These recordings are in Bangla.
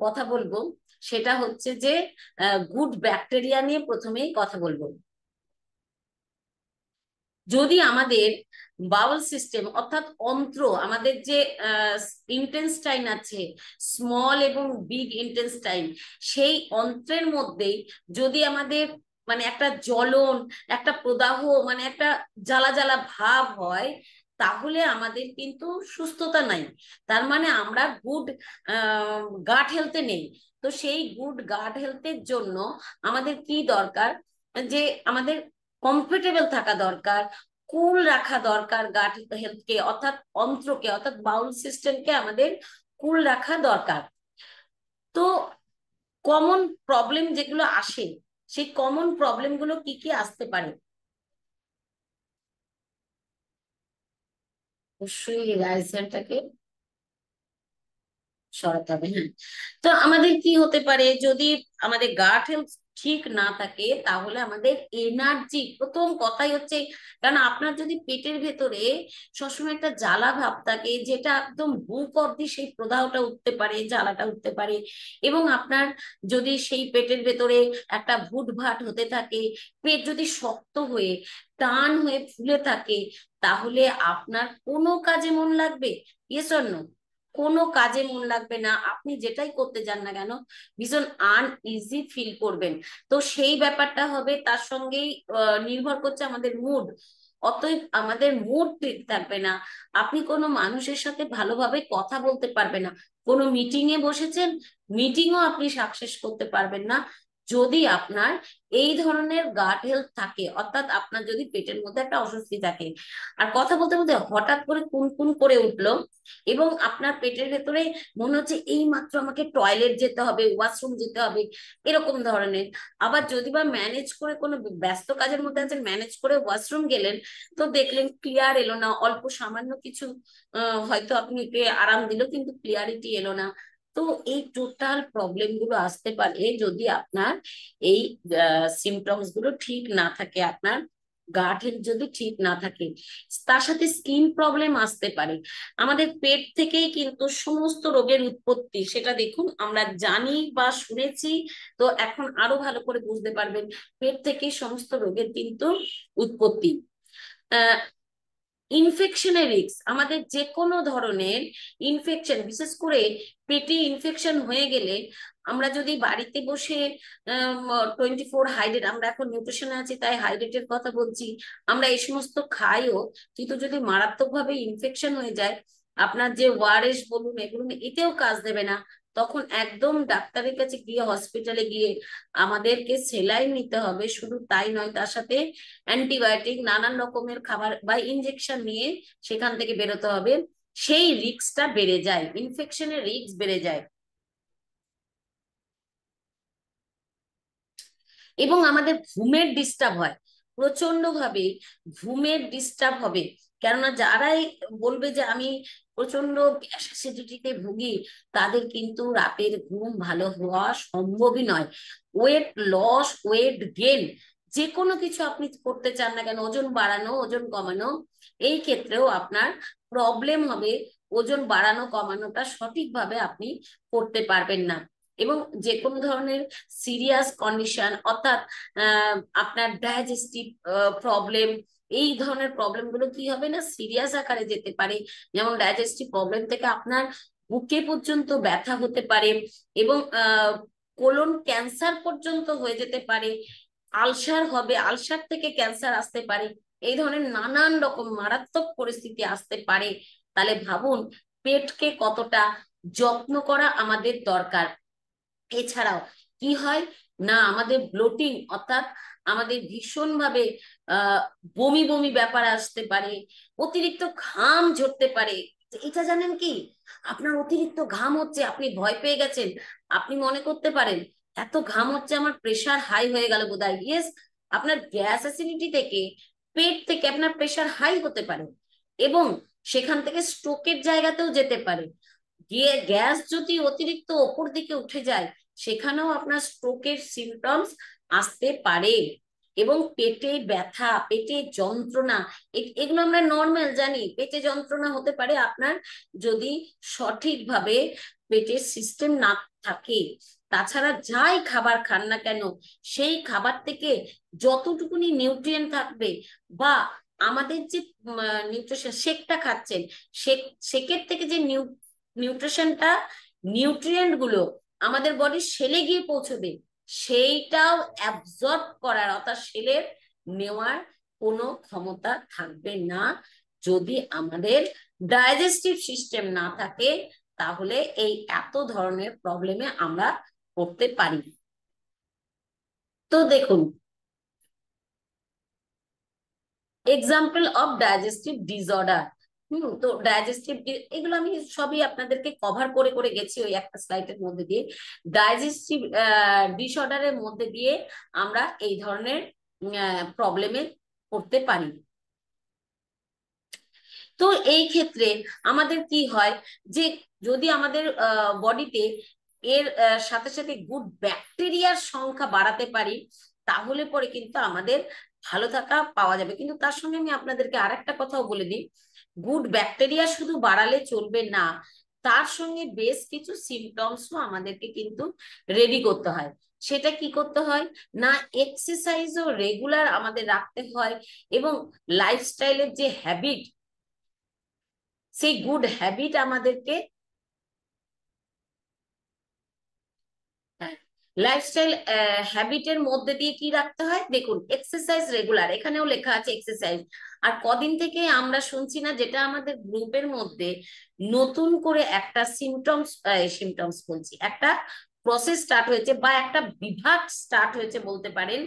কথা বলবো সেটা হচ্ছে যে গুড ব্যাকটেরিয়া নিয়ে প্রথমেই কথা বলবো। যদি আমাদের বাউল সিস্টেম অর্থাৎ অন্ত্র, আমাদের যে ইন্টেস্টাইন আছে, স্মল এবং বিগ ইন্টেস্টাইন, সেই অন্ত্রের মধ্যেই যদি আমাদের মানে একটা জ্বলন, একটা প্রদাহ, মানে একটা জ্বালা জ্বালা ভাব হয়, তাহলে আমাদের কিন্তু সুস্থতা নাই। তার মানে আমরা গুড গাট হেলথে নেই। তো সেই গুড গাট হেলথের জন্য আমাদের কি দরকার, যে আমাদের কমফোর্টেবল থাকা দরকার, কুল রাখা দরকার। গাট হেলথকে অর্থাৎ অন্ত্রকে অর্থাৎ বাউল সিস্টেমকে আমাদের কুল রাখা দরকার। তো কমন প্রবলেম যেগুলো আসে, সেই কমন প্রবলেম গুলো কি কি আসতে পারে? অবশ্যই রাইসেনটাকে সরাতে হবে, হ্যাঁ। তো আমাদের কি হতে পারে, যদি আমাদের গাট হেলথ ঠিক না থাকে, তাহলে আমাদের এনার্জি, প্রথম কথাই হচ্ছে, কারণ আপনার যদি পেটের ভেতরে সবসময় একটা জ্বালা ভাব থাকে, যেটা একদম বুক অব্দি সেই প্রদাহটা উঠতে পারে, জ্বালাটা উঠতে পারে, এবং আপনার যদি সেই পেটের ভেতরে একটা ভুট ভাট হতে থাকে, পেট যদি শক্ত হয়ে টান হয়ে ফুলে থাকে, তাহলে আপনার কোনো কাজে মন লাগবে? Yes or no? কোনো কাজে মন লাগবে না। আপনি যেটাই করতে যান না কেন, ভীষণ আনইজি ফিল করবেন। তো সেই ব্যাপারটা হবে, তার সঙ্গেই নির্ভর করছে আমাদের মুড। অতএব আমাদের মুড ঠিক থাকবে না, আপনি কোনো মানুষের সাথে ভালোভাবে কথা বলতে পারবেন না। কোনো মিটিং এ বসেছেন, মিটিংও আপনি সাকসেস করতে পারবেন না, যদি আপনার এই ধরনের গাট হেলথ থাকে, অর্থাৎ আপনার যদি পেটের মধ্যে একটা অস্বস্তি থাকে। আর কথা বলতে বলতে হঠাৎ করে কুনকুন করে উঠলো, এবং আপনার পেটের ভেতরে মনে হচ্ছে এই মাত্র আমাকে টয়লেট যেতে হবে, ওয়াশরুম যেতে হবে, এরকম ধরনের। আবার যদি বা ম্যানেজ করে কোনো ব্যস্ত কাজের মধ্যে আছেন, ম্যানেজ করে ওয়াশরুম গেলেন, তো দেখলেন ক্লিয়ার এলো না, অল্প সামান্য কিছু হয়তো আপনাকে আরাম দিল, কিন্তু ক্লিয়ারিটি এলো না। তো এই টোটাল প্রবলেম গুলো আসতে পারে যদি আপনার এই সিমটমস গুলো ঠিক না থাকে, আপনার গাট হেলথ যদি ঠিক না থাকে। তার সাথে স্কিন প্রবলেম আসতে পারে। আমাদের পেট থেকেই কিন্তু সমস্ত রোগের উৎপত্তি, সেটা দেখুন আমরা জানি বা শুনেছি, তো এখন আরো ভালো করে বুঝতে পারবেন। পেট থেকেই সমস্ত রোগের কিন্তু উৎপত্তি। ইনফেকশনের রিস্ক, আমাদের যে কোনো ধরনের ইনফেকশন, বিশেষ করে পেটে ইনফেকশন হয়ে গেলে, আমরা যদি বাড়িতে বসে 24 হাইড্রেট, আমরা এখন নিউট্রিশনে আছি তাই হাইড্রেটের কথা বলছি, আমরা এই সমস্ত খাইও, কিন্তু যদি মারাত্মকভাবে ইনফেকশন হয়ে যায়, আপনার যে ওআরএস বলুন এগুলো এতেও কাজ দেবে না। তখন একদম ডাক্তারের কাছে গিয়ে, হসপিটালে গিয়ে আমাদেরকে সেলাইন নিতে হবে। শুধু তাই নয়, তার সাথে অ্যান্টিবায়োটিক, নানান রকমের খাবার বা ইনজেকশন নিয়ে সেখান থেকে বেরোতে হবে। সেই রিস্কটা বেড়ে যায়, ইনফেকশনের রিস্ক বেড়ে যায়। এবং আমাদের ঘুমের ডিস্টার্ব হয় প্রচন্ড ভাবে, ঘুমের ডিস্টার্ব হবে। কেননা যারাই বলবে যে আমি প্রচন্ড গ্যাস অ্যাসিডিটিতে ভুগি, তাদের কিন্তু রাতের ঘুম ভালো হওয়া সম্ভবই নয়। ওয়েট লস, ওয়েট গেন, যে কোনো কিছু আপনি করতে চান না কেন, ওজন বাড়ানো, ওজন কমানো, এই ক্ষেত্রেও আপনার প্রবলেম হবে। ওজন বাড়ানো কমানোটা সঠিকভাবে আপনি করতে পারবেন না। এবং যে কোনো ধরনের সিরিয়াস কন্ডিশন, অর্থাৎ আপনার ডাইজেস্টিভ প্রবলেম, এই ধরনের প্রবলেম গুলো কি হবে না, সিরিয়াস আকারে যেতে পারে। যেমন ডাইজেস্টিভ প্রবলেম থেকে আপনার বুকে পর্যন্ত ব্যথা হতে পারে, এবং কোলন ক্যান্সার পর্যন্ত হয়ে যেতে পারে। আলসার হবে, আলসার থেকে ক্যান্সার আসতে পারে। এই ধরনের নানান রকম মারাত্মক পরিস্থিতি আসতে পারে। তাহলে ভাবুন পেটকে কতটা যত্ন করা আমাদের দরকার। এছাড়াও কি হয় না, আমাদের ব্লোটিং, অর্থাৎ আমাদের ভীষণ ভাবে আহ বমি বমি ব্যাপার আসতে পারে, অতিরিক্ত ঘাম ঝরতে পারে। এটা জানেন কি, আপনার অতিরিক্ত ঘাম হচ্ছে, আপনি ভয় পেয়ে গেছেন, আপনি মনে করতে পারেন এত ঘাম হচ্ছে আমার প্রেশার হাই হয়ে গেল বোধহয়। ইয়েস, আপনার গ্যাস অ্যাসিডিটি থেকে, পেট থেকে আপনার প্রেশার হাই হতে পারে, এবং সেখান থেকে স্ট্রোকের জায়গাতেও যেতে পারে। গিয়ে গ্যাস যদি অতিরিক্ত ওপর দিকে উঠে যায়, সেখানেও আপনার স্ট্রোকের সিমটমস আসতে পারে। এবং পেটে ব্যথা, পেটে যন্ত্রণা, এগুলো আমরা নর্মাল জানি। পেটে যন্ত্রণা হতে পারে আপনার যদি সঠিকভাবে পেটের সিস্টেম না থাকে, তাছাড়া যাই খাবার খান না কেন সেই খাবার থেকে যতটুকুনি নিউট্রিয়েন্ট থাকবে, বা আমাদের যে নিউট্রিশন শেকটা খাচ্ছেন, শেকের থেকে যে নিউট্রিশনটা, নিউট্রিয়েন্ট গুলো আমাদের বডির সেলে গিয়ে পৌঁছবে, সেইটাও অ্যাবজর্ব করার অর্থাৎ সেলের নেওয়ার কোনো ক্ষমতা থাকবে না। যদি আমাদের ডাইজেস্টিভ সিস্টেম না থাকে, তাহলে এই এত ধরনের প্রবলেমে আমরা পড়তে পারি। তো দেখুন, এক্সাম্পল অফ ডাইজেস্টিভ ডিসঅর্ডার। তো ডাইজেস্টিভ, এগুলো আমি সবই আপনাদেরকে কভার করে করে গেছি ওই একটা স্লাইডের মধ্যে দিয়ে। ডাইজেস্টিভ ডিসঅর্ডারের মধ্যে দিয়ে আমরা এই ধরনের প্রবলেমে পড়তে পারি। তো এই ক্ষেত্রে আমাদের কি হয়, যে যদি আমাদের বডিতে এর সাথে সাথে গুড ব্যাকটেরিয়ার সংখ্যা বাড়াতে পারি, তাহলে পরে কিন্তু আমাদের ভালো থাকা পাওয়া যাবে। কিন্তু তার সঙ্গে আমি আপনাদেরকে আরেকটা কথাও বলে দিই, গুড ব্যাকটেরিয়া শুধু বাড়ালে চলবে না, তার সঙ্গে বেশ কিছু সিমটমসও আমাদেরকে কিন্তু রেডি করতে হয়। সেটা কি করতে হয় না, এক্সারসাইজও রেগুলার আমাদের রাখতে হয়, এবং লাইফস্টাইলের যে হ্যাবিট, সেই গুড হ্যাবিট আমাদেরকে, লাইফস্টাইল হ্যাবিটের মধ্যে দিয়ে কি রাখতে হয়, দেখুন এক্সারসাইজ রেগুলার, এখানেও লেখা আছে এক্সারসাইজ। আর কদিন থেকে আমরা শুনছি না, যেটা আমাদের গ্রুপের মধ্যে নতুন করে একটা সিমটমস বলছি, একটা প্রসেস স্টার্ট হয়েছে, বা একটা বিভাগ স্টার্ট হয়েছে বলতে পারেন,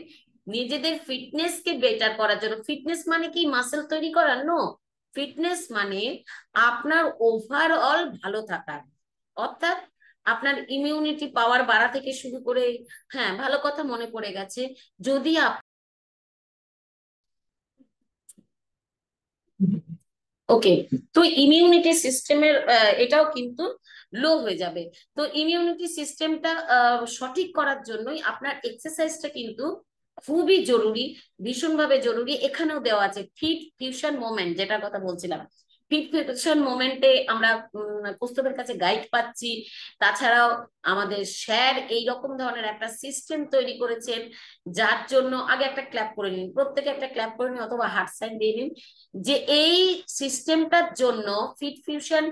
নিজেদের ফিটনেস কে বেটার করার জন্য। ফিটনেস মানে কি মাসেল তৈরি করার? নো, ফিটনেস মানে আপনার ওভারঅল ভালো থাকার, অর্থাৎ আপনার ইমিউনিটি পাওয়ার বাড়া থেকে শুরু করে, হ্যাঁ ভালো কথা মনে পড়ে গেছে, যদি ওকে, তো ইমিউনিটি সিস্টেমের এটাও কিন্তু লো হয়ে যাবে। তো ইমিউনিটি সিস্টেমটা সঠিক করার জন্যই আপনার এক্সারসাইজটা কিন্তু খুবই জরুরি, ভীষণভাবে জরুরি। এখানেও দেওয়া আছে ফিট ফিউশন মোমেন্ট, যেটার কথা বলছিলাম। ফিট ফিউশন মোমেন্টে আমরা কৌস্তবের কাছে গাইড পাচ্ছি। তাছাড়াও আমাদের স্যার এই রকম ধরনের একটা সিস্টেম তৈরি করেছেন, যার জন্য আগে একটা ক্ল্যাপ করে নিন, প্রত্যেকে একটা ক্ল্যাপ করে নিন অথবা হার্ট সাইন দিয়ে নিন, যে এই সিস্টেমটার জন্য ফিট ফিউশন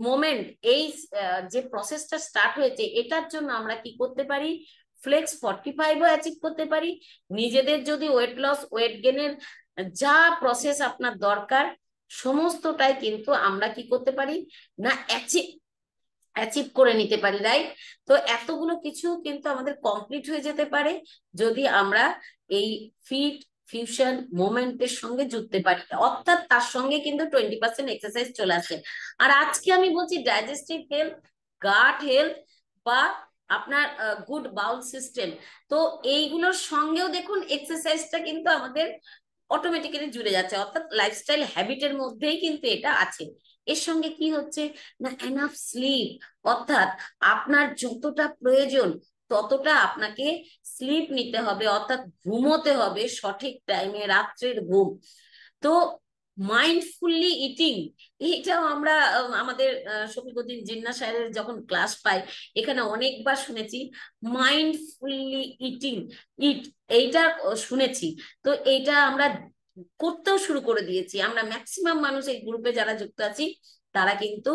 মোমেন্ট, এই যে প্রসেসটা স্টার্ট হয়েছে, এটার জন্য আমরা কি করতে পারি, ফ্লেক্স 45ও অ্যাচিভ করতে পারি। নিজেদের যদি ওয়েট লস ওয়েট গেনের যা প্রসেস আপনার দরকার, সমস্তটাই কিন্তু আমরা কি করতে পারি না, অ্যাচিভ করে নিতে পারি, রাইট? তো এতগুলো কিছু কিন্তু আমাদের কমপ্লিট হয়ে যেতে পারে যদি আমরা এই ফিট ফিউশন মোমেন্টের সঙ্গে যুক্তে পারি, অর্থাৎ তার সঙ্গে কিন্তু 20% এক্সারসাইজ চলে আসে। আর আজকে আমি বলছি ডাইজেস্টিভ হেলথ, গাট হেলথ, বা আপনার গুড বাউল সিস্টেম। তো এইগুলোর সঙ্গেও দেখুন এক্সারসাইজটা কিন্তু আমাদের অটোমেটিক্যালি জুড়ে যাচ্ছে, অর্থাৎ লাইফস্টাইল হ্যাবিটের মধ্যেই কিন্তু এটা আছে। এর সঙ্গে কি হচ্ছে না, এনাফ স্লিপ, অর্থাৎ আপনার যতটা প্রয়োজন ততটা আপনাকে স্লিপ নিতে হবে, অর্থাৎ ঘুমোতে হবে সঠিক টাইমে, রাত্রের ঘুম। তো মাইন্ডফুলি ইটিং, এটাও আমরা আমাদের শফিকুদ্দিন জিন্না স্যারের যখন ক্লাস পাই, এখানে অনেকবার শুনেছি মাইন্ডফুলি ইটিং, ইট, এইটা শুনেছি। তো এইটা আমরা করতেও শুরু করে দিয়েছি, আমরা ম্যাক্সিমাম মানুষ এই গ্রুপে যারা যুক্ত আছি তারা কিন্তু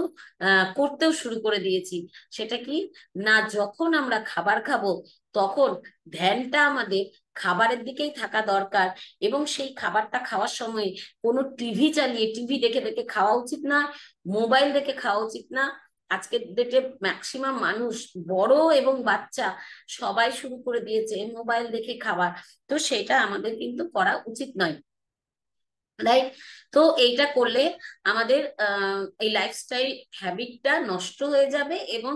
করতেও শুরু করে দিয়েছি। সেটা কি না, যখন আমরা খাবার খাবো তখন ধ্যানটা আমাদের খাবারের দিকেই থাকা দরকার, এবং সেই খাবারটা খাওয়ার সময় কোনো টিভি চালিয়ে টিভি দেখে দেখে খাওয়া উচিত না, মোবাইল দেখে খাওয়া উচিত না। আজকের ডেটে ম্যাক্সিমাম মানুষ, বড় এবং বাচ্চা, সবাই শুরু করে দিয়েছে মোবাইল দেখে খাবার। তো সেটা আমাদের কিন্তু করা উচিত নয়, রাইট? তো এইটা করলে আমাদের এই লাইফস্টাইল হ্যাবিটটা নষ্ট হয়ে যাবে, এবং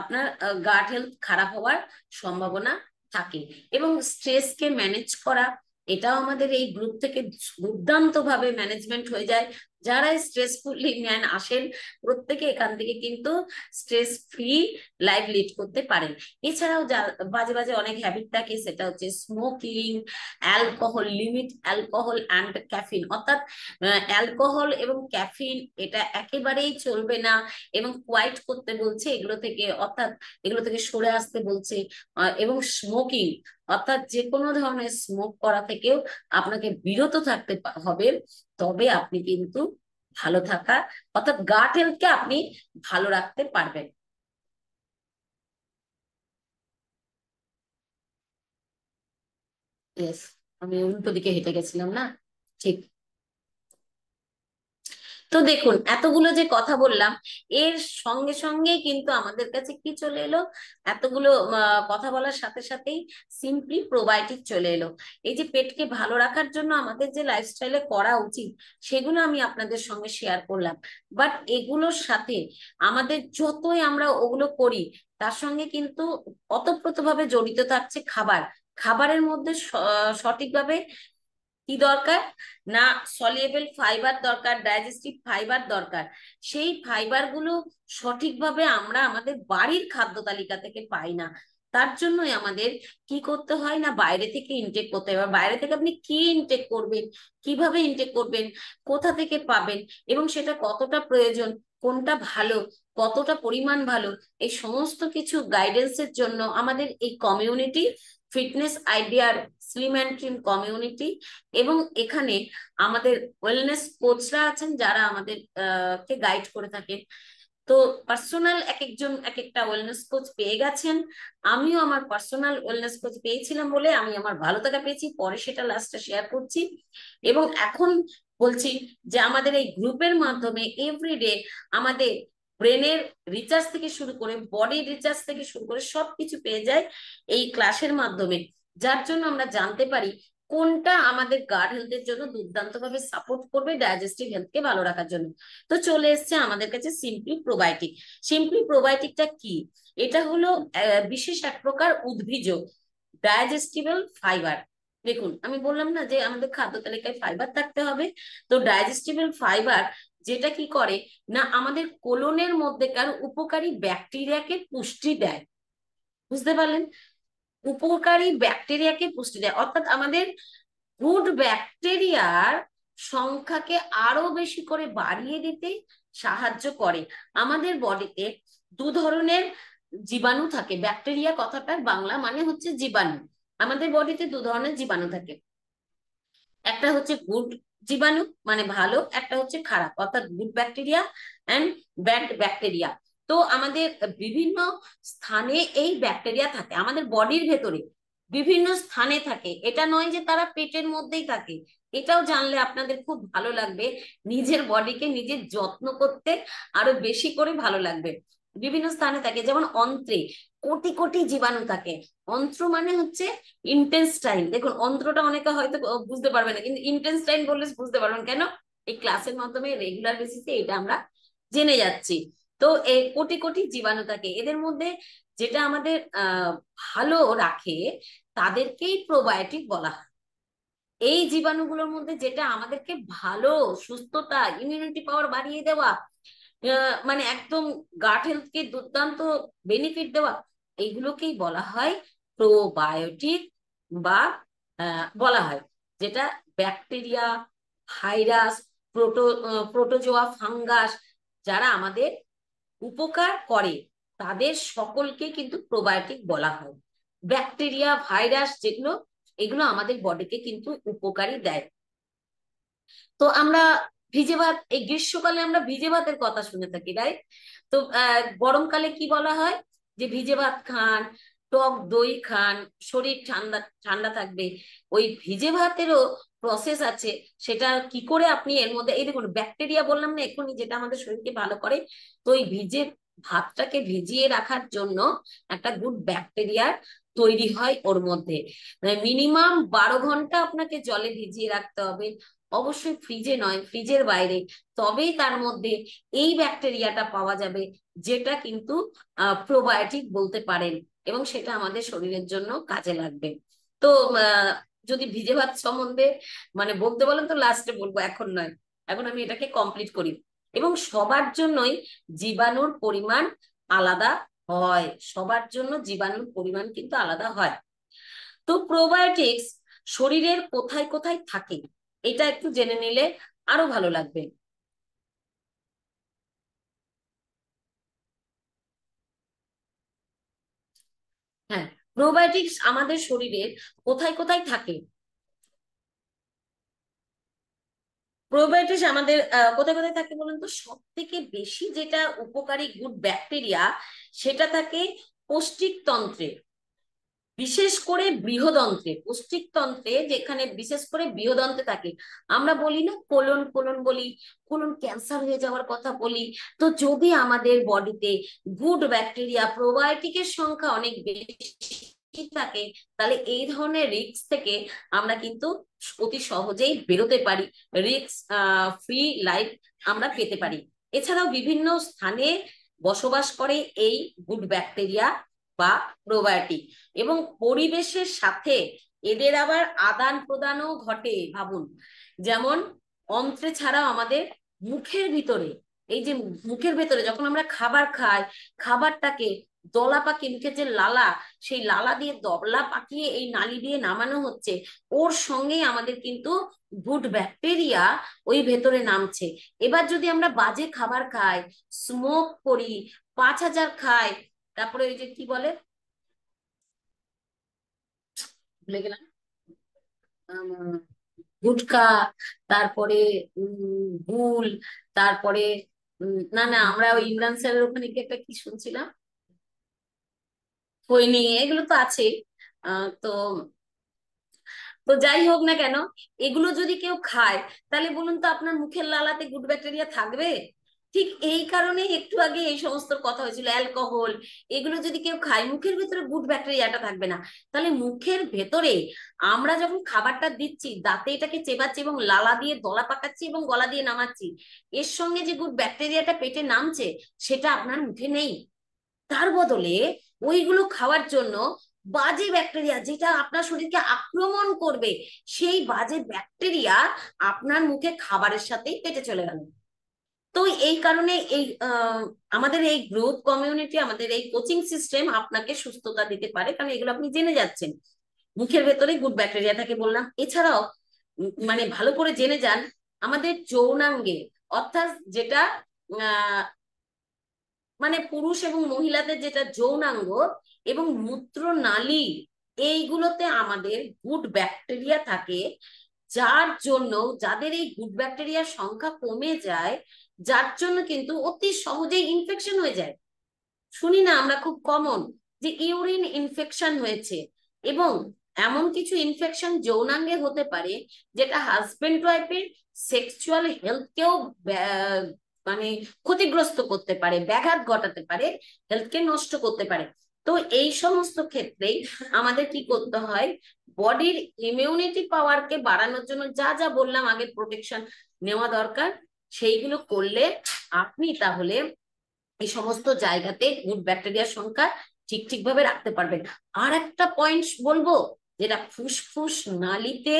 আপনার গাট হেলথ খারাপ হওয়ার সম্ভাবনা থাকে। এবং স্ট্রেসকে ম্যানেজ করা, এটাও আমাদের এই গ্রুপ থেকে দুর্দান্ত ভাবে ম্যানেজমেন্ট হয়ে যায়। যারা স্ট্রেসফুলি ম্যান আসেন প্রত্যেকে এখান থেকে কিন্তু স্ট্রেস ফ্রি লাইফ লিড করতে পারেন। এছাড়াও যা বাজে বাজে অনেক হ্যাবিট থাকে, সেটা হচ্ছে smoking, alcohol, limit alcohol and caffeine, অর্থাৎ অ্যালকোহল এবং ক্যাফিন এটা একেবারেই চলবে না এবং কোয়াইট করতে বলছে এগুলো থেকে, অর্থাৎ এগুলো থেকে সরে আসতে বলছে। এবং স্মোকিং, অর্থাৎ যে কোনো ধরনের স্মোক করা থেকেও আপনাকে বিরত থাকতে হবে, তবে আপনি কিন্তু ভালো থাকা, অর্থাৎ গাট হেলথকে আপনি ভালো রাখতে পারবেন। ইয়েস, আমি উল্টো দিকে হেঁটে গেছিলাম না, ঠিক। তো দেখুন এতগুলো যে কথা বললাম, এর সঙ্গে সঙ্গে কিন্তু আমাদের কাছে কি চলে এলো, এতগুলো কথা বলার সাথে সাথেই সিম্পলি প্রোবায়োটিক চলে এলো। এই যে পেটকে ভালো রাখার জন্য আমাদের যে লাইফস্টাইলে করা উচিত, সেগুলো আমি আপনাদের সঙ্গে শেয়ার করলাম। বাট এগুলোর সাথে আমাদের যতই আমরা ওগুলো করি, তার সঙ্গে কিন্তু ওতপ্রোতভাবে জড়িত থাকছে খাবার। খাবারের মধ্যে সঠিকভাবে কি দরকার না, সলিউবল ফাইবার দরকার, ডাইজেস্টিভ ফাইবার দরকার। সেই ফাইবার গুলো সঠিকভাবে আমরা আমাদের বাড়ির খাদ্য তালিকা থেকে পাই না। তার জন্যই আমাদের কি করতে হয় না, বাইরে থেকে ইনটেক করতে হবে। বাইরে থেকে আপনি কি ইনটেক করবেন, কিভাবে ইনটেক করবেন, কোথা থেকে পাবেন, এবং সেটা কতটা প্রয়োজন, কোনটা ভালো, কতটা পরিমাণ ভালো, এই সমস্ত কিছু গাইডেন্সের জন্য আমাদের এই কমিউনিটি, ফিটনেস আইডিয়ার স্লিম অ্যান্ড ট্রিম কমিউনিটি, এবং এখানে আমাদের ওয়েলনেস কোচরা আছেন যারা আমাদের কে গাইড করে থাকেন। তো পার্সোনাল এক একজন এক একটা ওয়েলনেস কোচ পেয়ে গেছেন। আমিও আমার পার্সোনাল ওয়েলনেস কোচ পেয়েছিলাম বলে আমি আমার ভালো থাকা পেয়েছি, পরে সেটা লাস্টে শেয়ার করছি। এবং এখন বলছি যে আমাদের এই গ্রুপের মাধ্যমে এভরিডে আমাদের ব্রেনের রিচার্জ থেকে শুরু করে বডির রিচার্জ থেকে শুরু করে সবকিছু পেয়ে যায় এই ক্লাসের মাধ্যমে, যার জন্য আমরা জানতে পারি কোনটা আমাদের গার্ড হেলথের জন্য দুর্দান্ত ভাবে সাপোর্ট করবে ডাইজেস্টিভ হেলথকে ভালো রাখার জন্য। তো চলে এসছে আমাদের কাছে সিম্পলি প্রোবায়োটিক। সিম্পলি প্রোবায়োটিকটা কি? এটা হলো বিশেষ এক প্রকার উদ্ভিজ ডাইজেস্টিবল ফাইবার। দেখুন আমি বললাম না যে আমাদের খাদ্য তালিকায় ফাইবার থাকতে হবে। তো ডাইজেস্টিবল ফাইবার যেটা কি করে না, আমাদের কোলনের মধ্যেকার উপকারী ব্যাকটেরিয়াকে পুষ্টি দেয়। বুঝতে পারলেন? উপকারী ব্যাকটেরিয়াকে পুষ্টি দেয়, অর্থাৎ আমাদের গুড ব্যাকটেরিয়ার সংখ্যাকে আরো বেশি করে বাড়িয়ে দিতে সাহায্য করে। আমাদের বডিতে দু ধরনের জীবাণু থাকে, ব্যাকটেরিয়া কথাটার বাংলা মানে হচ্ছে জীবাণু। আমাদের বডিতে দু ধরনের জীবাণু থাকে, একটা হচ্ছে গুড জীবাণু মানে ভালো, একটা হচ্ছে খারাপ অর্থাৎ good bacteria and bad bacteria. তো আমাদের বিভিন্ন স্থানে এই ব্যাকটেরিয়া থাকে, আমাদের বডির ভেতরে বিভিন্ন স্থানে থাকে। এটা নয় যে তারা পেটের মধ্যেই থাকে, এটাও জানলে আপনাদের খুব ভালো লাগবে, নিজের বডিকে নিজের যত্ন করতে আরো বেশি করে ভালো লাগবে। বিভিন্ন স্থানে থাকে, যেমন অন্ত্রে কোটি কোটি জীবাণু থাকে। অন্ত্র মানে হচ্ছে ইন্টেস্টাইন। দেখুন অন্ত্রটা অনেকে হয়তো বুঝতে পারবে না, কিন্তু ইন্টেস্টাইন বললে বুঝতে পারবেন কেন, এই ক্লাসের মাধ্যমে রেগুলার বেসিসে এটা আমরা জেনে যাচ্ছি। তো এই কোটি কোটি জীবাণু থাকে এদের মধ্যে, যেটা আমাদের ভালো রাখে তাদেরকেই প্রোবায়োটিক বলা হয়। এই জীবাণুগুলোর মধ্যে যেটা আমাদেরকে ভালো, সুস্থতা, ইমিউনিটি পাওয়ার বাড়িয়ে দেওয়া, মানে একদম গাট হেলথকে দুর্দান্ত বেনিফিট দেওয়া, এইগুলোকেই বলা হয় প্রোবায়োটিক। বা বলা হয় যেটা ব্যাকটেরিয়া, ভাইরাস, প্রোটোজোয়া, ফাঙ্গাস, যারা আমাদের উপকার করে তাদের সকলকে কিন্তু প্রোবায়োটিক বলা হয়। ব্যাকটেরিয়া, ভাইরাস যেগুলো, এগুলো আমাদের বডিকে কিন্তু উপকারী দেয়। তো আমরা ভিজে ভাত, এই গ্রীষ্মকালে আমরা ভিজে ভাতের কথা শুনে থাকি, রাইট? তো গরমকালে কি বলা হয়, যে ভিজে ভাত খান, টক দই খান, শরীর ঠান্ডা ঠান্ডা থাকবে। ওই ভিজে ভাতেরও প্রসেস আছে, সেটা কি করে আপনি এর মধ্যে, এই দেখুন ব্যাকটেরিয়া বললাম না এখনই, যেটা আমাদের শরীরকে ভালো করে। তো এই ভিজে ভাতটাকে ভিজিয়ে রাখার জন্য একটা গুড ব্যাকটেরিয়ার তৈরি হয় ওর মধ্যে। মিনিমাম 12 ঘন্টা আপনাকে জলে ভিজিয়ে রাখতে হবে, অবশ্যই ফ্রিজে নয়, ফ্রিজের বাইরে। তবেই তার মধ্যে এই ব্যাকটেরিয়াটা পাওয়া যাবে, যেটা কিন্তু প্রোবায়োটিক বলতে পারেন, এবং সেটা আমাদের শরীরের জন্য কাজে লাগবে। তো যদি ভিজে ভাত সম্বন্ধে মানে বলতে বলেন তো লাস্টে বলবো, এখন নয়। এখন আমি এটাকে কমপ্লিট করি। এবং সবার জন্যই জীবাণুর পরিমাণ আলাদা হয়, সবার জন্য জীবাণুর পরিমাণ কিন্তু আলাদা হয়। তো প্রোবায়োটিক্স শরীরের কোথায় কোথায় থাকে এটা একটু জেনে নিলে আরো ভালো লাগবে। হ্যাঁ, প্রোবায়োটিক্স আমাদের শরীরের কোথায় কোথায় থাকে। প্রোবায়োটিক্স আমাদের কোথায় কোথায় থাকে বলুন তো? সব থেকে বেশি যেটা উপকারী গুড ব্যাকটেরিয়া সেটা থাকে পৌষ্টিকতন্ত্রে, বিশেষ করে বৃহদন্ত্রে। পৌষ্টিকতন্ত্রে যেখানে বিশেষ করে বৃহদন্ত্রে থাকে। আমরা বলি না কোলন কোলন বলি, কোলন ক্যান্সার হয়ে যাওয়ার কথা বলি। তো যদি আমাদের বডিতে গুড ব্যাকটেরিয়া প্রোবায়োটিকের সংখ্যা অনেক বেশি থাকে, তাহলে এই ধরনের রিস্ক থেকে আমরা কিন্তু অতি সহজেই বেরোতে পারি, রিস্ক ফ্রি লাইফ আমরা পেতে পারি। এছাড়াও বিভিন্ন স্থানে বসবাস করে এই গুড ব্যাকটেরিয়া বা প্রোবায়োটিক, এবং পরিবেশের সাথে এদের আবার আদান প্রদানও ঘটে। ভাবুন, যেমন অন্ত্রে ছাড়াও আমাদের মুখের ভিতরে, এই যে মুখের ভেতরে যখন আমরা খাবার খাই, খাবারটাকে দলা পাকিয়ে, মুখের যে লালা, সেই লালা দিয়ে দলা পাকিয়ে এই নালি দিয়ে নামানো হচ্ছে, ওর সঙ্গেই আমাদের কিন্তু গুড ব্যাকটেরিয়া ওই ভেতরে নামছে। এবার যদি আমরা বাজে খাবার খাই, স্মোক করি, 5,000 খাই, তারপরে ওই যে কি বলে, ভুলে গেলাম, আম, গুটখা, তারপরে গুল, তারপরে না না, আমরা ওই ইমরান স্যারের ওখানে গিয়ে একটা কি শুনছিলাম, খৈনি, এগুলো তো আছে। তো তো যাই হোক না কেন, এগুলো যদি কেউ খায়, তাহলে বলুন তো আপনার মুখের লালাতে গুড ব্যাকটেরিয়া থাকবে? ঠিক এই কারণেই একটু আগে এই সমস্ত কথা হয়েছিল, অ্যালকোহল, এগুলো যদি কেউ খায়, মুখের ভেতরে গুড ব্যাকটেরিয়াটা থাকবে না। তাহলে মুখের ভেতরে আমরা যখন খাবারটা দিচ্ছি, দাঁতে এটাকে চেবাচ্ছি এবং লালা দিয়ে দলা পাকাচ্ছি এবং গলা দিয়ে নামাচ্ছি, এর সঙ্গে যে গুড ব্যাকটেরিয়াটা পেটে নামছে, সেটা আপনার মুখে নেই। তার বদলে ওইগুলো খাওয়ার জন্য বাজে ব্যাকটেরিয়া, যেটা আপনার শরীরকে আক্রমণ করবে, সেই বাজে ব্যাকটেরিয়া আপনার মুখে খাবারের সাথেই পেটে চলে গেল। তো এই কারণে এই আমাদের এই গ্রোথ কমিউনিটি, আমাদের এই কোচিং সিস্টেম আপনাকে সুস্থতা দিতে পারে, কারণ এগুলো আপনি জেনে যাচ্ছেন। মুখের ভেতরে গুড ব্যাকটেরিয়া থাকে বললাম। এছাড়াও মানে ভালো করে জেনে যান, আমাদের যৌনাঙ্গে, অর্থাৎ যেটা আহ মানে পুরুষ এবং মহিলাদের যেটা যৌনাঙ্গ এবং মূত্রনালী, এইগুলোতে আমাদের গুড ব্যাকটেরিয়া থাকে। যার জন্য, যাদের এই গুড ব্যাকটেরিয়ার সংখ্যা কমে যায়, যার জন্য কিন্তু অতি সহজেই ইনফেকশন হয়ে যায়। শুনি না আমরা খুব কমন যে ইউরিন ইনফেকশন হয়েছে, এবং এমন কিছু ইনফেকশন যৌনাঙ্গে হতে পারে যেটা হাজবেন্ড ওয়াইফের সেক্সুয়াল হেলথকেও মানে ক্ষতিগ্রস্ত করতে পারে, ব্যাঘাত ঘটাতে পারে, হেলথকে নষ্ট করতে পারে। তো এই সমস্ত ক্ষেত্রেই আমাদের কি করতে হয়, বডির ইমিউনিটি পাওয়ারকে বাড়ানোর জন্য যা যা বললাম আগে প্রোটেকশন নেওয়া দরকার, সেইগুলো করলে আপনি তাহলে এই সমস্ত জায়গাতে গুড ব্যাকটেরিয়ার সংখ্যা ঠিক ঠিক ভাবে রাখতে পারবেন। আর একটা পয়েন্ট বলবো, যেটা ফুসফুস নালীতে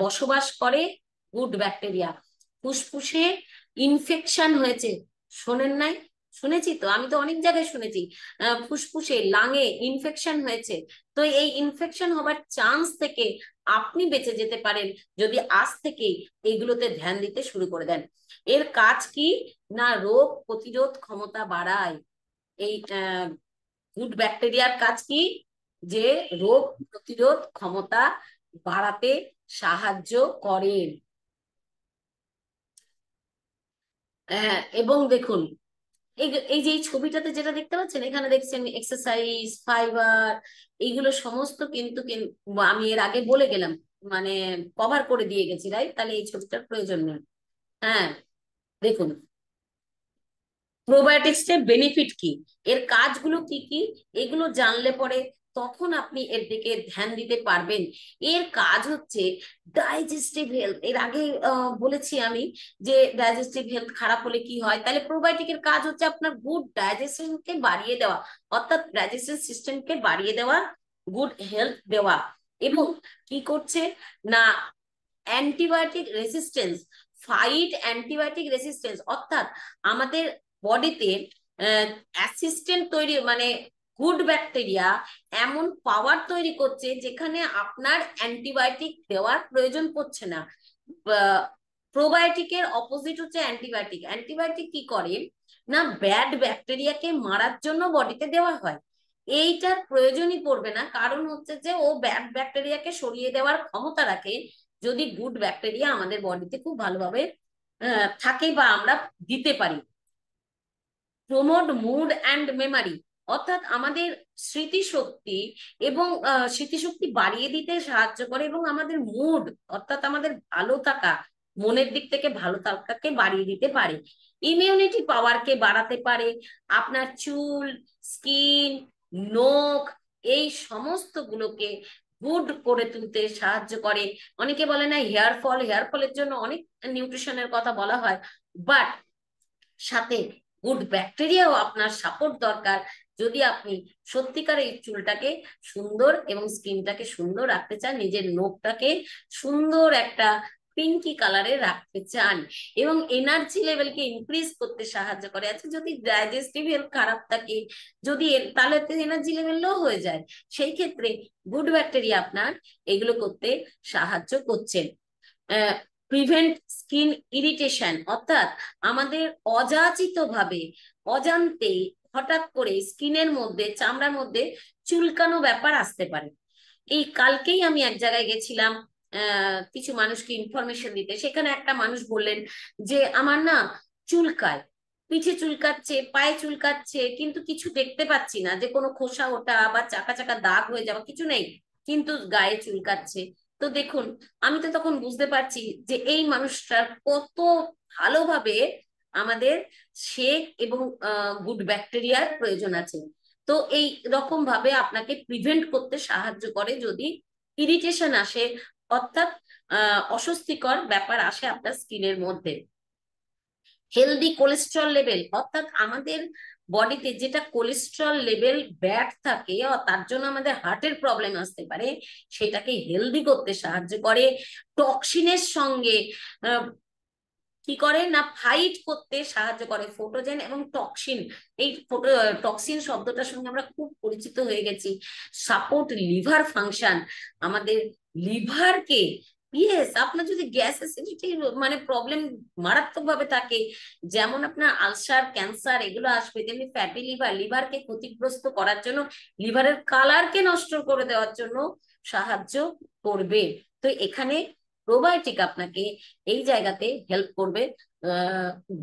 বসবাস করে গুড ব্যাকটেরিয়া। ফুসফুসে ইনফেকশন হয়েছে, শোনেন নাই? শুনেছি তো, আমি তো অনেক জায়গায় শুনেছি, ফুসফুসে লাঙে ইনফেকশন হয়েছে। তো এই ইনফেকশন হবার চান্স থেকে আপনি বেঁচে যেতে পারেন যদি আজ থেকে এইগুলোতে ধ্যান দিতে শুরু করে দেন। এর কাজ কি? না, রোগ প্রতিরোধ ক্ষমতা বাড়ায়। এই গুড ব্যাকটেরিয়ার কাজ কি? যে রোগ প্রতিরোধ ক্ষমতা বাড়াতে সাহায্য করেন। এবং দেখুন, এই এই যে এই ছবিটাতে যেটা দেখতে পাচ্ছেন, এখানে দেখছেন এক্সারসাইজ, ফাইবার, এইগুলো সমস্ত কিন্তু আমি এর আগে বলে গেলাম, মানে কভার করে দিয়ে গেছি, রাইট? তাহলে এই ছবিটার প্রয়োজন নেই। হ্যাঁ, দেখুন প্রোবায়োটিক্স এর বেনিফিট কি, এর কাজগুলো কি কি, এগুলো জানলে পরে তখন আপনি এর দিকে ধ্যান দিতে পারবেন। এর কাজ হচ্ছে ডাইজেস্টিভ হেলথ। এর আগে বলেছি আমি যে ডাইজেস্টিভ হেলথ খারাপ হলে কি হয়, তাহলে প্রোবায়োটিকের কাজ হচ্ছে আপনার গুড ডাইজেশনকে বাড়িয়ে দেওয়া, অর্থাৎ ডাইজেস্টিভ সিস্টেমকে বাড়িয়ে দেওয়া, গুড হেলথ দেওয়া। এবং কি করছে না, antibiotic resistance, fight antibiotic resistance, অর্থাৎ আমাদের বডিতে অ্যাসিস্ট্যান্ট তৈরি মানে গুড ব্যাকটেরিয়া এমন পাওয়ার তৈরি করছে যেখানে আপনার অ্যান্টিবায়োটিক দেওয়ার প্রয়োজন পড়ছে না। প্রোবায়োটিকের অপোজিট হচ্ছে অ্যান্টিবায়োটিক। অ্যান্টিবায়োটিক কি করে না, ব্যাড ব্যাকটেরিয়াকে মারার জন্য বডিতে দেওয়া হয়, এইটার প্রয়োজনই পড়বে না, কারণ হচ্ছে যে ও ব্যাড ব্যাকটেরিয়াকে সরিয়ে দেওয়ার ক্ষমতা রাখে যদি গুড ব্যাকটেরিয়া আমাদের বডিতে খুব ভালোভাবে থাকে বা আমরা দিতে পারি। প্রমোট মুড অ্যান্ড মেমারি, অর্থাৎ আমাদের স্মৃতিশক্তি এবং স্মৃতিশক্তি বাড়িয়ে দিতে সাহায্য করে, এবং আমাদের মুড অর্থাৎ আমাদের ভালো থাকা, মনের দিক থেকে ভালো থাকাকে বাড়িয়ে দিতে পারে। ইমিউনিটি পাওয়ারকে বাড়াতে পারে, আপনার চুল, স্কিন, নখ এই সমস্ত গুলোকে গুড করে তুলতে সাহায্য করে। অনেকে বলে না হেয়ার ফল, হেয়ার ফলের জন্য অনেক নিউট্রিশনের কথা বলা হয়, বাট সাথে গুড ব্যাকটেরিয়াও আপনার সাপোর্ট দরকার যদি আপনি সত্যিকার এই চুলটাকে সুন্দর এবং স্কিনটাকে সুন্দর রাখতে চান, নিজের নখটাকে সুন্দর একটা পিঙ্কি কালারে রাখতে চান, এবং এনার্জি লেভেলকে ইনক্রিজ করতে সাহায্য করে। আচ্ছা, যদি ডাইজেস্টিভ হেলথ খারাপ থাকে, যদি তাহলে এনার্জি লেভেল লো হয়ে যায়, সেই ক্ষেত্রে গুড ব্যাকটেরিয়া আপনার এগুলো করতে সাহায্য করছেন। প্রিভেন্ট স্কিন ইরিটেশন, অর্থাৎ আমাদের অযাচিত ভাবে অজান্তে হঠাৎ করে স্কিনের মধ্যে, চামড়ার মধ্যে চুলকানো ব্যাপার আসতে পারে। এই কালকেই আমি এক জায়গায় গেছিলাম কিছু মানুষকে ইনফরমেশন দিতে, সেখানে একটা মানুষ বললেন যে আমার না চুলকায়, পিঠে চুলকাচ্ছে, পায়ে চুলকাচ্ছে, কিন্তু কিছু দেখতে পাচ্ছি না যে কোনো খোসা ওঠা বা চাকা চাকা দাগ হয়ে যাওয়া কিছু নেই, কিন্তু গায়ে চুলকাচ্ছে। তো দেখুন, আমি তো তখন বুঝতে পারছি যে এই মানুষটার কত ভালোভাবে আমাদের শেক এবং গুড ব্যাকটেরিয়ার প্রয়োজন আছে। তো এই রকম ভাবে আপনাকে প্রিভেন্ট করতে সাহায্য করে যদি ইরিটেশন আসে, অর্থাৎ অস্বস্তিকর ব্যাপার আসে আপনার স্কিনের মধ্যে। হেলদি কোলেস্ট্রল লেভেল, অর্থাৎ আমাদের বডিতে যেটা কোলেস্ট্রল লেভেল ব্যাড থাকে তার জন্য আমাদের হার্টের প্রবলেম আসতে পারে, সেটাকে হেলদি করতে সাহায্য করে। টক্সিনের সঙ্গে কি করে না ফাইট করতে সাহায্য করে, ফোটোজেন এবং টক্সিন। এই টক্সিন শব্দটার সঙ্গে আমরা খুব পরিচিত হয়ে গেছি। সাপোর্ট লিভার ফাংশন, আমাদের লিভারকে, ইয়েস, আপনার যদি গ্যাস অ্যাসিডিটি মানে প্রবলেম মারাত্মক ভাবে থাকে, যেমন আপনার আলসার, ক্যান্সার এগুলো আসবে, তেমনি ফ্যাটি লিভার, লিভারকে ক্ষতিগ্রস্ত করার জন্য, লিভারের কালারকে নষ্ট করে দেওয়ার জন্য সাহায্য করবে। তো এখানে প্রোবায়োটিক আপনাকে এই জায়গাতে হেল্প করবে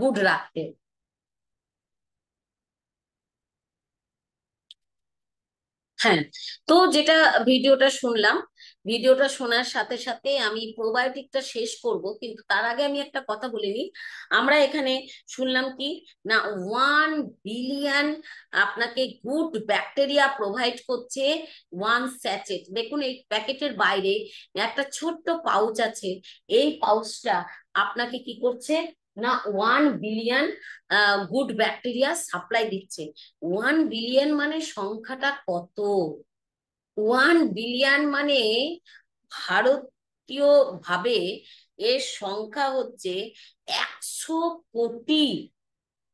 গুড রাখতে। হ্যাঁ, তো যেটা ভিডিওটা শুনলাম, ভিডিওটা শোনার সাথে সাথে আমি প্রোবায়োটিকটা শেষ করব, কিন্তু তার আগে আমি একটা কথা বলে নিই। আমরা এখানে শুনলাম কি না 1 বিলিয়ন আপনাকে গুড ব্যাকটেরিয়া প্রোভাইড করছে 1 স্যাচেট। দেখুন এই প্যাকেটের বাইরে একটা ছোট্ট পাউচ আছে, এই পাউচটা আপনাকে কি করছে না 1 বিলিয়ন গুড ব্যাকটেরিয়া সাপ্লাই দিচ্ছে। 1 বিলিয়ন মানে সংখ্যাটা কত! 1 বিলিয়ন মানে ভারতীয় ভাবে এর সংখ্যা হচ্ছে 100 কোটি।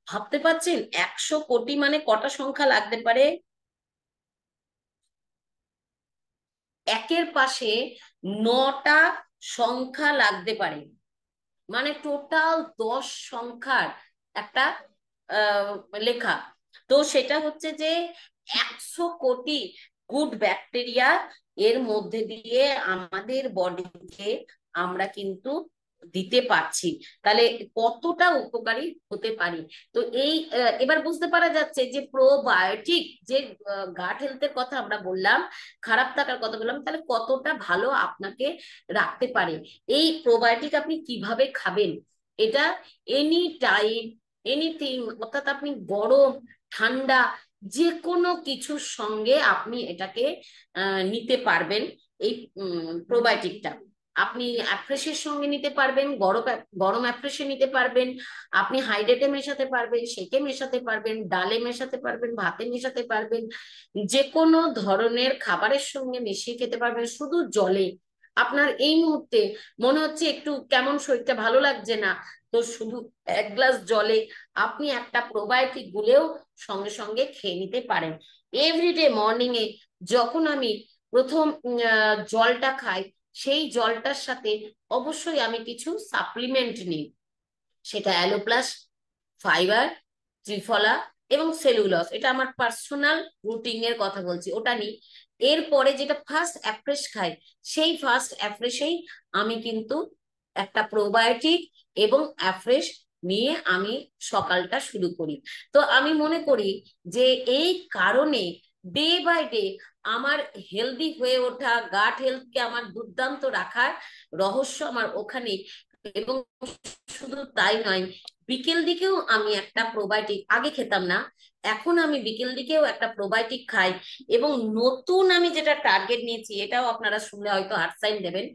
ভাবতে পারছেন 100 কোটি মানে কটা সংখ্যা লাগতে পারে? একের পাশে 9টা সংখ্যা লাগতে পারে, মানে টোটাল 10 সংখ্যার একটা আহ, লেখা। তো সেটা হচ্ছে যে 100 কোটি গুড ব্যাকটেরিয়া এর মধ্যে দিয়ে আমাদের বডিকে আমরা কিন্তু দিতে পারছি, তাহলে কতটা উপকারী হতে পারি। তো এই এবার বুঝতে পারা যাচ্ছে যে প্রোবায়োটিক যে গাট হেলথের কথা আমরা বললাম, খারাপ থাকার কথা বললাম, তাহলে কতটা ভালো আপনাকে রাখতে পারে। এই প্রোবায়োটিক আপনি কিভাবে খাবেন, এটা এনি টাইম, এনিথিং, অর্থাৎ আপনি গরম, ঠান্ডা যে কোনো কিছুর সঙ্গে আপনি এটাকে নিতে পারবেন। এই প্রোবায়োটিকটা আপনি অ্যাফ্রেশের সঙ্গে নিতে পারবেন, গরম গরম অ্যাফ্রেশে নিতে পারবেন, আপনি হাইড্রেটে মেশাতে পারবেন, সেকে মেশাতে পারবেন, ডালে মেশাতে পারবেন, ভাতে মেশাতে পারবেন, যে কোনো ধরনের খাবারের সঙ্গে মিশিয়ে খেতে পারবেন, শুধু জলে আপনার এই মুহূর্তে মনে হচ্ছে একটু কেমন, শরীরটা ভালো লাগছে না, তো শুধু 1 গ্লাস জলে আপনি একটা প্রোবায়োটিক গুলেও সঙ্গে সঙ্গে খেয়ে নিতে পারেন। এভরিডে মর্নিং এ যখন আমি প্রথম জলটা খাই, সেই জলটার সাথে অবশ্যই আমি কিছু সাপ্লিমেন্ট নিই। সেটা অ্যালোপ্লাস, ফাইবার, ত্রিফলা এবং সেলুলস, এটা আমার পার্সোনাল রুটিন এর কথা বলছি, ওটা নিই। এরপরে যেটা ফার্স্ট অ্যাফ্রেশ খাই, সেই ফার্স্ট অ্যাফ্রেশেই আমি কিন্তু একটা প্রোবায়োটিক এবং অ্যাফ্রেশ নিয়ে আমি সকালটা শুরু করি। তো আমি মনে করি যে এই কারণে ডে বাই ডে আমার হেলদি হয়ে ওঠা, গাট হেলথকে আমার দুর্দান্ত রাখার রহস্য আমার ওখানে। এবং শুধু তাই নয়, বিকেল দিকেও আমি একটা প্রোবায়োটিক, আগে খেতাম না, এখন আমি বিকেল দিকেও একটা প্রোবায়োটিক খাই। এবং নতুন আমি যেটা টার্গেট নিয়েছি, এটাও আপনারা শুনলে হয়তো হার্ট সাইন দেবেন,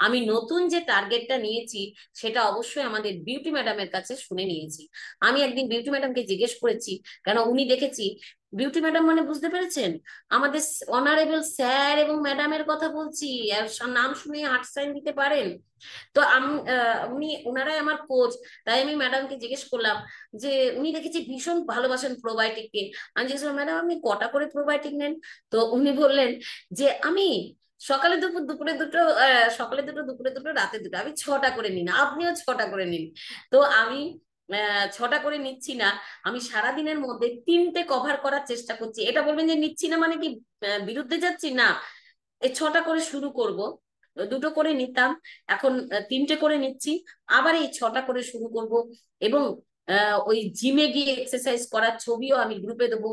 আমি নতুন যে টার্গেটটা নিয়েছি সেটা অবশ্যই আমাদের বিউটি ম্যাডামের কাছে শুনে নিয়েছি। আমি একদিন বিউটি ম্যাডামকে জিজ্ঞেস করেছি, কেন উনি দেখেছি, বিউটি ম্যাডাম মানে বুঝতে পেরেছেন, আমাদের অনারেবল স্যার এবং ম্যাডামের কথা বলছি, আর নাম শুনে হার্ট সাইন দিতে পারেন। তো আমি উনি ওনারাই আমার কোচ। তাই আমি ম্যাডামকে জিজ্ঞেস করলাম যে উনি দেখেছি ভীষণ ভালোবাসেন প্রোবায়োটিককে। আমি জিজ্ঞেস করলাম, ম্যাডাম আপনি কটা করে প্রোবায়োটিক নেন? তো উনি বললেন যে আমি সকালে দুপুর, দুপুরে দুটো, সকালে দুটো, দুপুরে দুটো, রাতে দুটো, আমি 6টা করে নিন, আপনিও 6টা করে নিন। তো আমি 6টা করে নিচ্ছি না, আমি সারাদিনের মধ্যে 3টে কভার করার চেষ্টা করছি। এটা বলবেন যে নিচ্ছি না মানে কি বিরুদ্ধে যাচ্ছি না, এই 6টা করে শুরু করব। দুটো করে নিতাম, এখন 3টে করে নিচ্ছি, আবার এই 6টা করে শুরু করব। এবং ওই জিমে গিয়ে এক্সারসাইজ করার ছবিও আমি গ্রুপে দেবো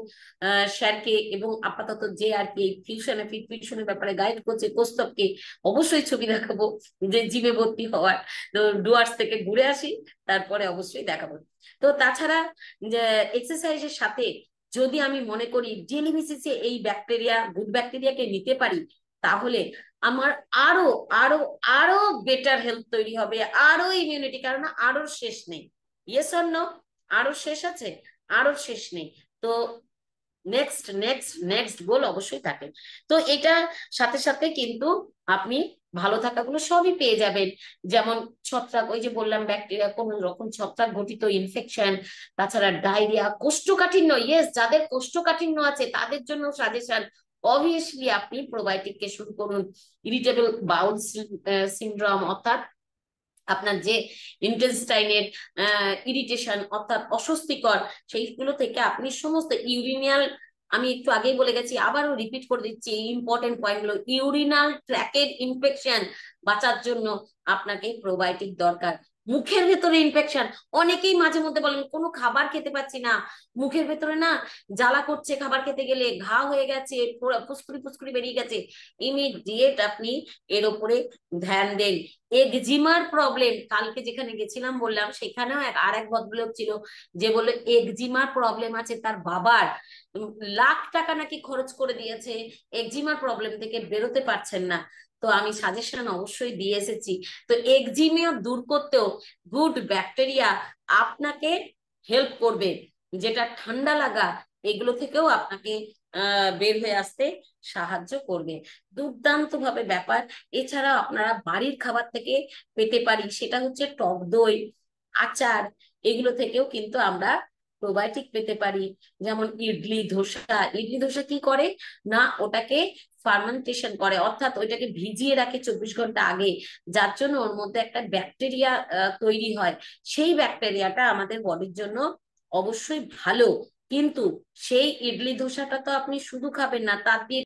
স্যারকে, এবং আপাতত যে আর কি টিউশনে ফিট টিউশনের ব্যাপারে গাইড করছে কৌস্তবকে, অবশ্যই ছবি দেখাবো যে জিমে ভর্তি হওয়ার। তো ডুয়ার্স থেকে ঘুরে আসি, তারপরে অবশ্যই দেখাবো। তো তাছাড়া যে এক্সারসাইজের সাথে যদি আমি মনে করি ডেলি বেসিসে এই ব্যাকটেরিয়া, গুড ব্যাকটেরিয়াকে নিতে পারি, তাহলে আমার আরো আরো আরো বেটার হেলথ তৈরি হবে, আরো ইমিউনিটি, কারণ আরো শেষ নেই। Yes or no? আরো শেষ আছে? আরো শেষ নেই। তো নেক্সট নেক্সট নেক্সট গোল অবশ্যই থাকে। তো এটা সাথে সাথে কিন্তু আপনি ভালো থাকাগুলো সবই পেয়ে যাবেন। যেমন ছত্রাক, ওই যে বললাম ব্যাকটেরিয়া, কোন রকম ছত্রাক ঘটিত ইনফেকশন, তাছাড়া ডায়রিয়া, কোষ্ঠকাঠিন্য, ইয়েস যাদের কোষ্ঠকাঠিন্য আছে তাদের জন্য সাজেশন, অবভিয়াসলি আপনি প্রোবায়োটিক কে শুরু করুন। ইরিটেবল বাউল সিনড্রোম, অর্থাৎ আপনার যে ইন্টেস্টাইনের ইরিটেশন অর্থাৎ অস্বস্তিকর, সেইগুলো থেকে আপনি সমস্ত ইউরিনিয়াল, আমি একটু আগেই বলে গেছি, আবারও রিপিট করে দিচ্ছি এই ইম্পর্টেন্ট পয়েন্টগুলো, ইউরিনাল ট্র্যাকের ইনফেকশন বাঁচার জন্য আপনাকে প্রোবায়োটিক দরকার। মুখের ভেতরে ইনফেকশন, অনেকেই মাঝে মধ্যে বলেন কোনো খাবার খেতে পাচ্ছি না, মুখের ভেতরে না জ্বালা করছে, খাবার খেতে গেলে ঘা হয়ে গেছে, ফুসকুড়ি ফুসকুড়ি বেরিয়ে গেছে, ইমিডিয়েট আপনি এর উপরে ধ্যান দেন। একজিমার প্রবলেম, কালকে যেখানে গেছিলাম বললাম, সেখানেও আর এক ভদ্রলোক ছিল যে বলে একজিমার প্রবলেম আছে তার বাবার, লাখ টাকা নাকি খরচ করে দিয়েছে, একজিমার প্রবলেম থেকে বেরোতে পারছেন না। তো আমি সাজেশন অবশ্যই দিয়ে এসেছি। তো একজিমিয়া দূর করতেও গুড ব্যাকটেরিয়া আপনাকে হেল্প করবে, যেটা ঠান্ডা লাগা, এগুলো থেকেও আপনাকে বের হয়ে আসতে সাহায্য করবে। দুর্দান্ত ভাবে ব্যাপার। এছাড়া আপনারা বাড়ির খাবার থেকে পেতে পারি, সেটা হচ্ছে টক দই, আচার, এগুলো থেকেও কিন্তু আমরা প্রোবায়োটিক পেতে পারি। যেমন ইডলি ধোসা, ইডলি ধোসা কি করে না, ওটাকে ফার্মেন্টেশন করে, অর্থাৎ ওইটাকে ভিজিয়ে রাখে 24 ঘন্টা আগে, যার জন্য ওর মধ্যে একটা ব্যাকটেরিয়া তৈরি হয়। সেই ব্যাকটেরিয়াটা আমাদের বডির জন্য অবশ্যই ভালো। কিন্তু সেই ইডলি ধোসাটা তো আপনি শুধু খাবেন না, তার দিয়ে